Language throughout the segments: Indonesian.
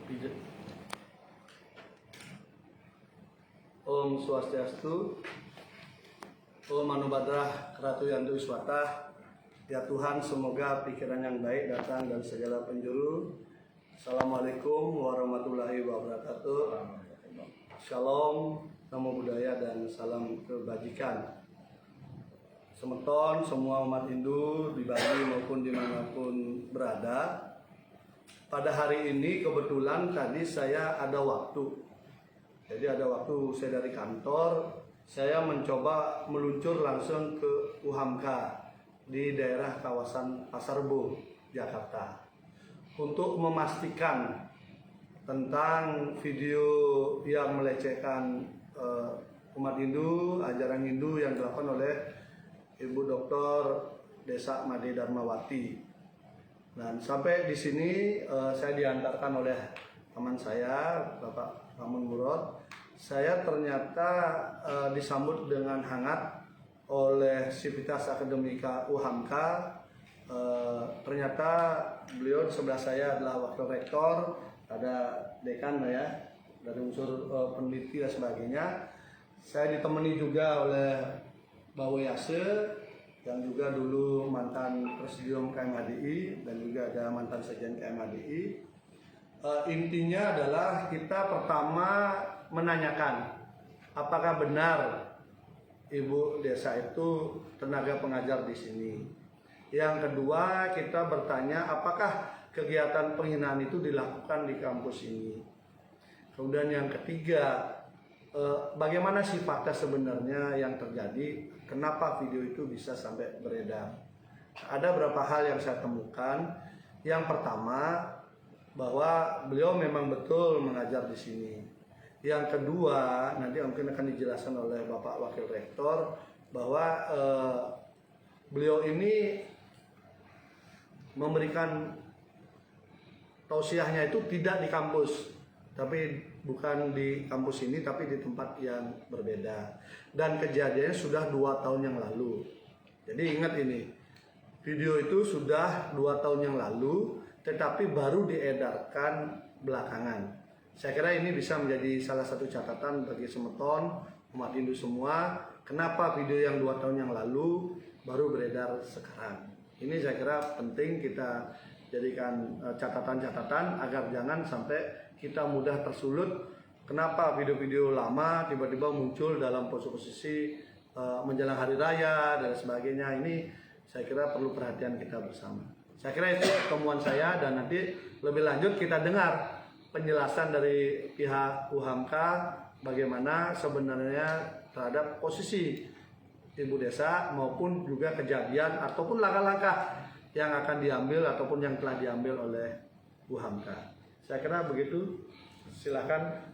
Om Swastiastu, Om Manu Badrah Ratu Yantu Iswata. Ya Tuhan, semoga pikiran yang baik datang dari segala penjuru. Assalamualaikum warahmatullahi wabarakatuh. Shalom, namo buddhaya dan salam kebajikan. Semeton semua umat Hindu di Bali maupun dimanapun berada. Pada hari ini kebetulan tadi saya ada waktu. Jadi ada waktu saya dari kantor, saya mencoba meluncur langsung ke UHAMKA di daerah kawasan Pasar Rebo, Jakarta. Untuk memastikan tentang video yang melecehkan umat Hindu, ajaran Hindu yang dilakukan oleh Ibu Dr. Desa Made Darmawati. Dan sampai di sini saya diantarkan oleh teman saya, Bapak Ramun Murad. Saya ternyata disambut dengan hangat oleh Sivitas Akademika UHAMKA. Ternyata beliau di sebelah saya adalah Wakil Rektor, ada dekan ya, dari unsur peneliti dan sebagainya. Saya ditemani juga oleh Mbak Yase, yang juga dulu mantan Presidium KMHDI dan juga ada mantan Sekjen KMHDI. Intinya adalah kita pertama menanyakan apakah benar Ibu Desa itu tenaga pengajar di sini. Yang kedua, kita bertanya apakah kegiatan penghinaan itu dilakukan di kampus ini. Kemudian yang ketiga, bagaimana sih fakta sebenarnya yang terjadi, kenapa video itu bisa sampai beredar. Ada beberapa hal yang saya temukan. Yang pertama, bahwa beliau memang betul mengajar di sini. Yang kedua, nanti mungkin akan dijelaskan oleh Bapak Wakil Rektor, bahwa beliau ini memberikan tausiahnya itu tidak di kampus, tapi bukan di kampus ini, tapi di tempat yang berbeda. Dan kejadiannya sudah 2 tahun yang lalu. Jadi ingat ini, video itu sudah 2 tahun yang lalu, tetapi baru diedarkan belakangan. Saya kira ini bisa menjadi salah satu catatan bagi semeton, umat Hindu semua, kenapa video yang 2 tahun yang lalu baru beredar sekarang. Ini saya kira penting kita jadikan catatan-catatan agar jangan sampai kita mudah tersulut. Kenapa video-video lama tiba-tiba muncul dalam posisi menjelang hari raya dan sebagainya. Ini saya kira perlu perhatian kita bersama. Saya kira itu temuan saya, dan nanti lebih lanjut kita dengar penjelasan dari pihak UHAMKA bagaimana sebenarnya terhadap posisi Ibu Desa maupun juga kejadian ataupun langkah-langkah yang akan diambil ataupun yang telah diambil oleh UHAMKA. Saya kira begitu. Silakan.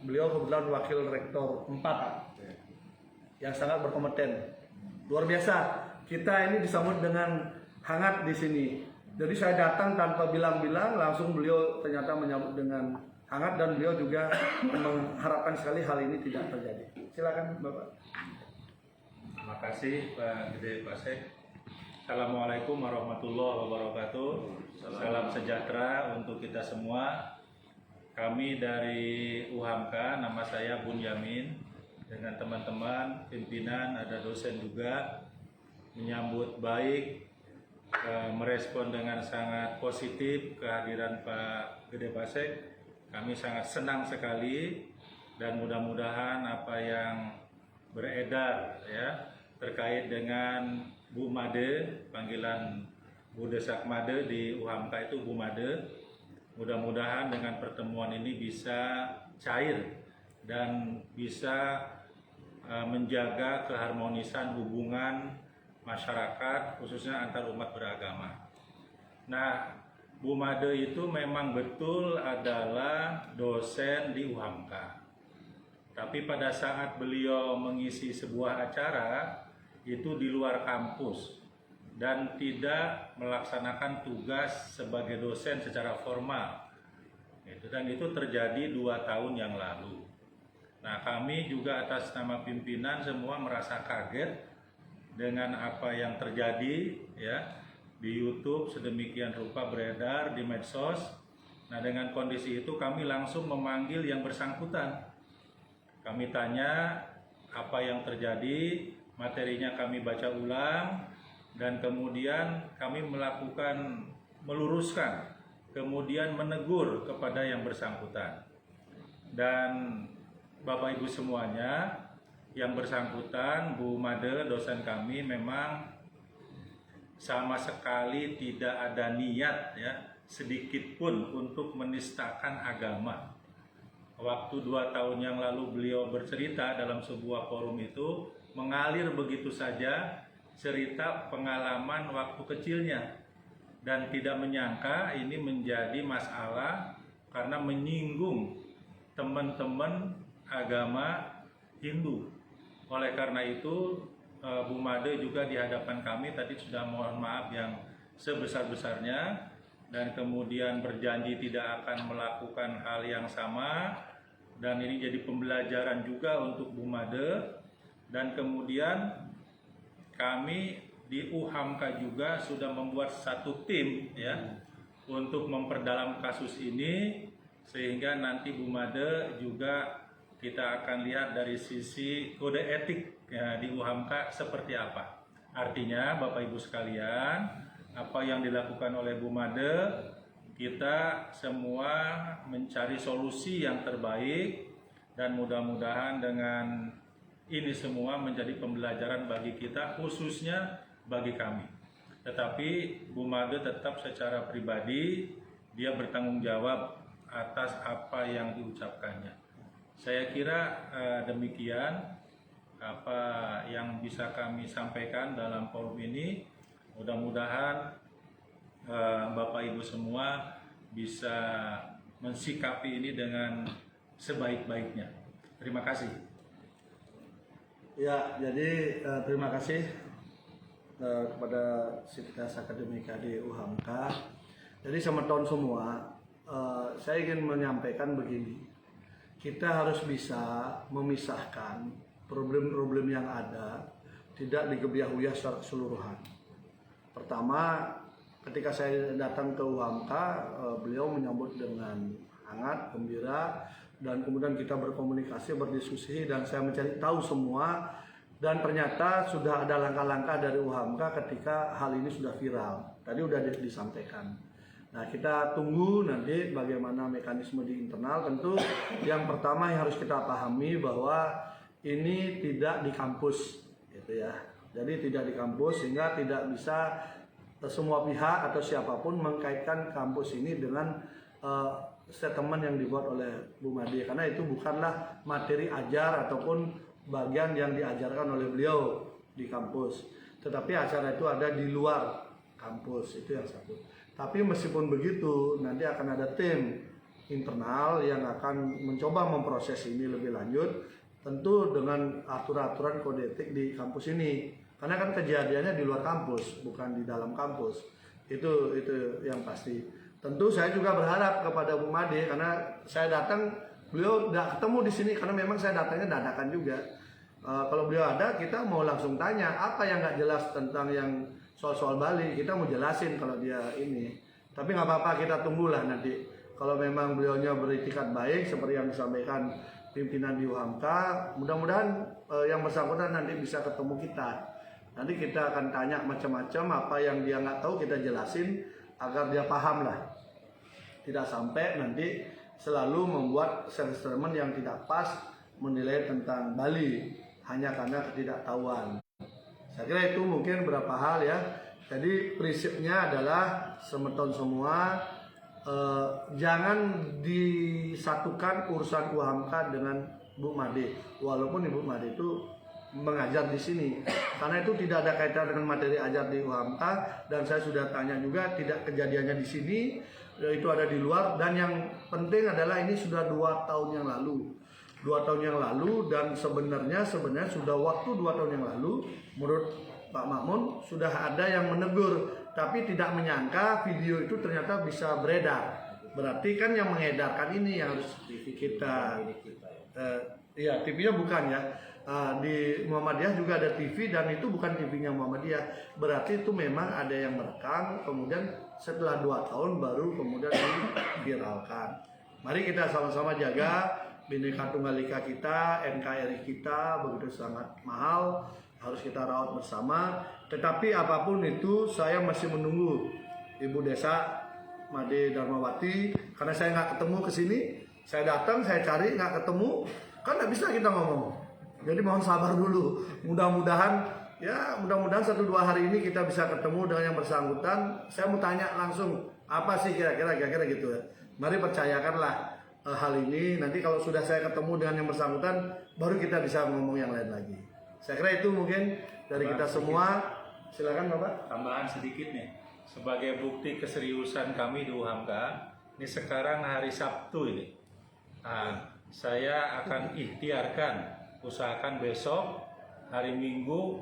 Beliau kebetulan Wakil Rektor 4 yang sangat berkompeten. Luar biasa. Kita ini disambut dengan hangat di sini. Jadi saya datang tanpa bilang-bilang, langsung beliau ternyata menyambut dengan hangat, dan beliau juga mengharapkan sekali hal ini tidak terjadi. Silakan Bapak. Terima kasih Pak Gede Pasek. Assalamualaikum warahmatullahi wabarakatuh. Salam sejahtera untuk kita semua. Kami dari UHAMKA, nama saya Bun Yamin, dengan teman-teman pimpinan, ada dosen juga, menyambut baik, merespon dengan sangat positif kehadiran Pak Gede Pasek. Kami sangat senang sekali, dan mudah-mudahan apa yang beredar ya terkait dengan Bu Made, panggilan Bu Desak Made di UHAMKA itu Bu Made. Mudah-mudahan dengan pertemuan ini bisa cair dan bisa menjaga keharmonisan hubungan masyarakat, khususnya antar umat beragama. Nah, Bu Made itu memang betul adalah dosen di UHAMKA. Tapi pada saat beliau mengisi sebuah acara, itu di luar kampus dan tidak melaksanakan tugas sebagai dosen secara formal. Dan itu terjadi 2 tahun yang lalu. Nah, kami juga atas nama pimpinan semua merasa kaget dengan apa yang terjadi ya di YouTube, sedemikian rupa beredar di medsos, Nah, dengan kondisi itu kami langsung memanggil yang bersangkutan. Kami tanya apa yang terjadi, materinya kami baca ulang, dan kemudian kami meluruskan, kemudian menegur kepada yang bersangkutan. Dan Bapak Ibu semuanya, yang bersangkutan, Bu Made, dosen kami, memang sama sekali tidak ada niat ya sedikit pun untuk menistakan agama. Waktu 2 tahun yang lalu beliau bercerita dalam sebuah forum itu, mengalir begitu saja cerita pengalaman waktu kecilnya, dan tidak menyangka ini menjadi masalah karena menyinggung teman-teman agama Hindu. Oleh karena itu Bu Made juga di hadapan kami tadi sudah mohon maaf yang sebesar-besarnya, dan kemudian berjanji tidak akan melakukan hal yang sama, dan ini jadi pembelajaran juga untuk Bu Made. Dan kemudian kami di UHAMKA juga sudah membuat satu tim ya untuk memperdalam kasus ini, sehingga nanti Bu Made juga kita akan lihat dari sisi kode etik ya, di UHAMKA seperti apa. Artinya Bapak Ibu sekalian, apa yang dilakukan oleh Bu Made, kita semua mencari solusi yang terbaik, dan mudah-mudahan dengan ini semua menjadi pembelajaran bagi kita, khususnya bagi kami. Tetapi Bu Made tetap secara pribadi dia bertanggung jawab atas apa yang diucapkannya. Saya kira demikian apa yang bisa kami sampaikan dalam forum ini. Mudah-mudahan Bapak Ibu semua bisa mensikapi ini dengan sebaik-baiknya. Terima kasih. Ya, jadi terima kasih kepada Sivitas Akademika di UHAMKA. Jadi sama tahun semua, saya ingin menyampaikan begini. Kita harus bisa memisahkan problem-problem yang ada, tidak digebiah-uyah secara keseluruhan. Pertama, ketika saya datang ke UHAMKA, beliau menyambut dengan hangat, gembira, dan kemudian kita berkomunikasi, berdiskusi, dan saya mencari tahu semua. Dan ternyata sudah ada langkah-langkah dari UHAMKA ketika hal ini sudah viral. Tadi sudah disampaikan. Nah, kita tunggu nanti bagaimana mekanisme di internal. Tentu yang pertama yang harus kita pahami bahwa ini tidak di kampus, gitu ya. Jadi tidak di kampus, sehingga tidak bisa semua pihak atau siapapun mengkaitkan kampus ini dengan statement yang dibuat oleh Bu Made, karena itu bukanlah materi ajar ataupun bagian yang diajarkan oleh beliau di kampus, tetapi acara itu ada di luar kampus, itu yang satu. Tapi meskipun begitu, nanti akan ada tim internal yang akan mencoba memproses ini lebih lanjut, tentu dengan aturan-aturan kode etik di kampus ini. Karena kan kejadiannya di luar kampus, bukan di dalam kampus. Itu yang pasti. Tentu saya juga berharap kepada Bu Made, karena saya datang, beliau tidak ketemu di sini, karena memang saya datangnya dadakan juga. Kalau beliau ada, kita mau langsung tanya apa yang nggak jelas tentang yang soal-soal Bali. Kita mau jelasin kalau dia ini. Tapi nggak apa-apa, kita tunggulah nanti. Kalau memang beliaunya beritikat baik, seperti yang disampaikan pimpinan di UHAMKA, mudah-mudahan yang bersangkutan nanti bisa ketemu kita. Nanti kita akan tanya macam-macam, apa yang dia nggak tahu kita jelasin agar dia paham lah. Tidak sampai nanti selalu membuat statement yang tidak pas menilai tentang Bali hanya karena ketidaktahuan. Saya kira itu mungkin beberapa hal ya. Jadi prinsipnya adalah semeton semua, jangan disatukan urusan UHAMKA dengan Bu Made. Walaupun Ibu Made itu mengajar di sini, karena itu tidak ada kaitan dengan materi ajar di UHAMKA, dan saya sudah tanya juga tidak kejadiannya di sini, itu ada di luar. Dan yang penting adalah ini sudah 2 tahun yang lalu, 2 tahun yang lalu, dan sebenarnya sudah waktu 2 tahun yang lalu, menurut Pak Makmun sudah ada yang menegur, tapi tidak menyangka video itu ternyata bisa beredar. Berarti kan yang mengedarkan ini yang harus kita, ya TV-nya bukan ya. Di Muhammadiyah juga ada TV dan itu bukan TV-nya Muhammadiyah. Berarti itu memang ada yang merekam, kemudian setelah 2 tahun baru kemudian diviralkan. Mari kita sama-sama jaga Bhinneka Tunggal Ika kita, NKRI kita begitu sangat mahal, harus kita rawat bersama. Tetapi apapun itu saya masih menunggu Ibu Desa Made Darmawati, karena saya nggak ketemu ke sini. Saya datang, saya cari nggak ketemu, kan nggak bisa kita ngomong. Jadi mohon sabar dulu. Mudah-mudahan 1-2 hari ini kita bisa ketemu dengan yang bersangkutan. Saya mau tanya langsung apa sih kira-kira gitu ya. Mari percayakanlah hal ini. Nanti kalau sudah saya ketemu dengan yang bersangkutan, baru kita bisa ngomong yang lain lagi. Saya kira itu mungkin dari kita semua. Silakan Bapak. Tambahan sedikit nih, sebagai bukti keseriusan kami di UHAMKA, ini sekarang hari Sabtu ini. Saya akan ikhtiarkan, usahakan besok hari Minggu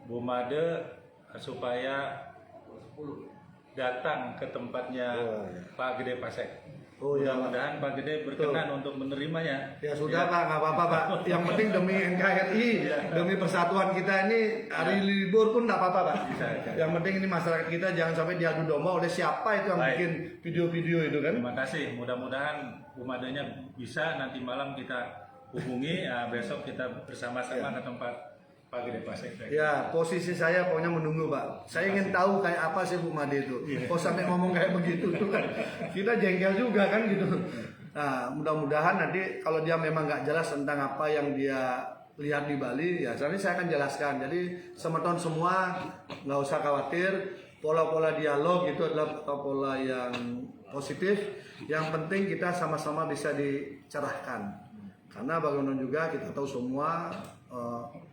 Bu Made supaya datang ke tempatnya Pak Gede Pasek. Mudah-mudahan Pak Gede berkenan untuk menerimanya. Ya sudah Pak, nggak apa-apa Pak. Yang penting demi NKRI, demi persatuan kita ini hari libur pun nggak apa-apa Pak. Yang penting ini masyarakat kita jangan sampai diadu domba oleh siapa itu yang bikin video-video itu kan. Terima kasih. Mudah-mudahan Bu Madenya bisa nanti malam kita hubungi. Besok kita bersama-sama ke tempat Pak Gede Pasek. Ya, posisi saya pokoknya menunggu Pak. Saya ingin tahu kayak apa sih Bu Made itu. Kok sampai ngomong kayak begitu itu kan. Kita jengkel juga kan gitu. Nah, mudah-mudahan nanti kalau dia memang nggak jelas tentang apa yang dia lihat di Bali, ya nanti saya akan jelaskan. Jadi semeton semua nggak usah khawatir. Pola-pola dialog itu adalah pola yang positif. Yang penting kita sama-sama bisa dicerahkan. Karena bagaimanapun juga kita tahu semua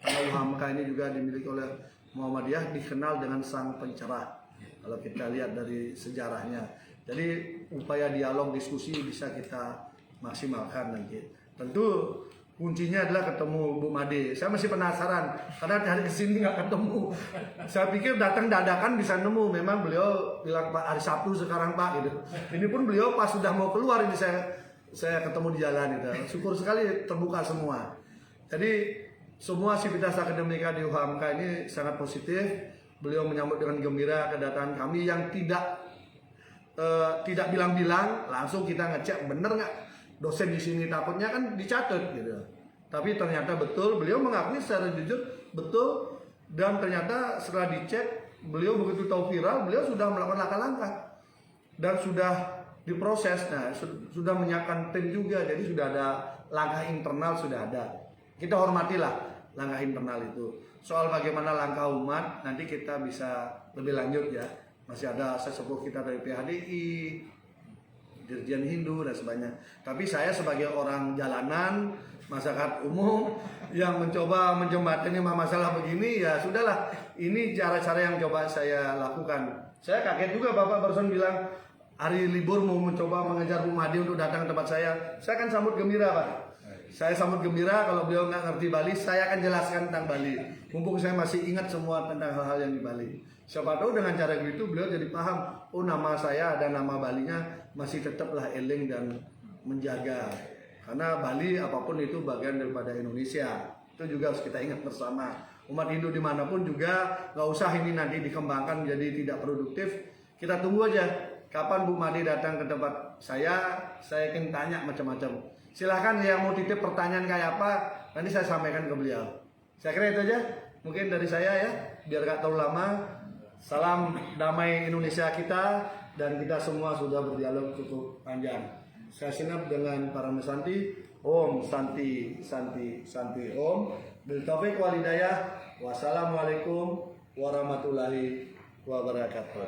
karena UHAMKA ini juga dimiliki oleh Muhammadiyah, dikenal dengan sang pencerah. Kalau kita lihat dari sejarahnya, jadi upaya dialog diskusi bisa kita maksimalkan nanti. Tentu kuncinya adalah ketemu Bu Made. Saya masih penasaran karena hari kesini nggak ketemu. Saya pikir datang dadakan bisa nemu. Memang beliau bilang Pak hari Sabtu sekarang Pak gitu. Ini pun beliau pas sudah mau keluar ini saya ketemu di jalan itu. Syukur sekali terbuka semua. Jadi semua sivitas akademika di UHAMKA ini sangat positif. Beliau menyambut dengan gembira kedatangan kami yang tidak bilang-bilang, langsung kita ngecek bener nggak dosen di sini, takutnya kan dicatat gitu. Tapi ternyata betul, beliau mengakui secara jujur betul, dan ternyata setelah dicek beliau begitu tahu viral, beliau sudah melakukan langkah-langkah dan sudah diproses. Nah, sudah menyiapkan tim juga, jadi sudah ada langkah internal sudah ada. Kita hormatilah langkah internal itu. Soal bagaimana langkah umat nanti kita bisa lebih lanjut ya. Masih ada sesepuh kita dari PHDI, Dirjen Hindu dan sebagainya. Tapi saya sebagai orang jalanan, masyarakat umum yang mencoba menjembatani masalah begini, ya sudahlah. Ini cara-cara yang coba saya lakukan. Saya kaget juga Bapak barusan bilang hari libur mau mencoba mengejar Bu Made untuk datang ke tempat saya. Saya akan sambut gembira Pak. Saya sambut gembira. Kalau beliau nggak ngerti Bali, saya akan jelaskan tentang Bali. Mumpung saya masih ingat semua tentang hal-hal yang di Bali. Siapa tahu dengan cara begitu beliau jadi paham, oh nama saya dan nama Balinya masih tetaplah eling dan menjaga. Karena Bali apapun itu bagian daripada Indonesia. Itu juga harus kita ingat bersama. Umat Hindu dimanapun juga nggak usah ini nanti dikembangkan menjadi tidak produktif. Kita tunggu aja kapan Bu Made datang ke tempat saya akan tanya macam-macam. Silahkan yang mau titip pertanyaan kayak apa, nanti saya sampaikan ke beliau. Saya kira itu aja mungkin dari saya ya, biar gak terlalu lama. Salam damai Indonesia kita, dan kita semua sudah berdialog cukup panjang. Saya sinap dengan para mesanti. Om Santi Santi Santi Om. Bil taufiq wal hidayah. Wassalamualaikum warahmatullahi wabarakatuh.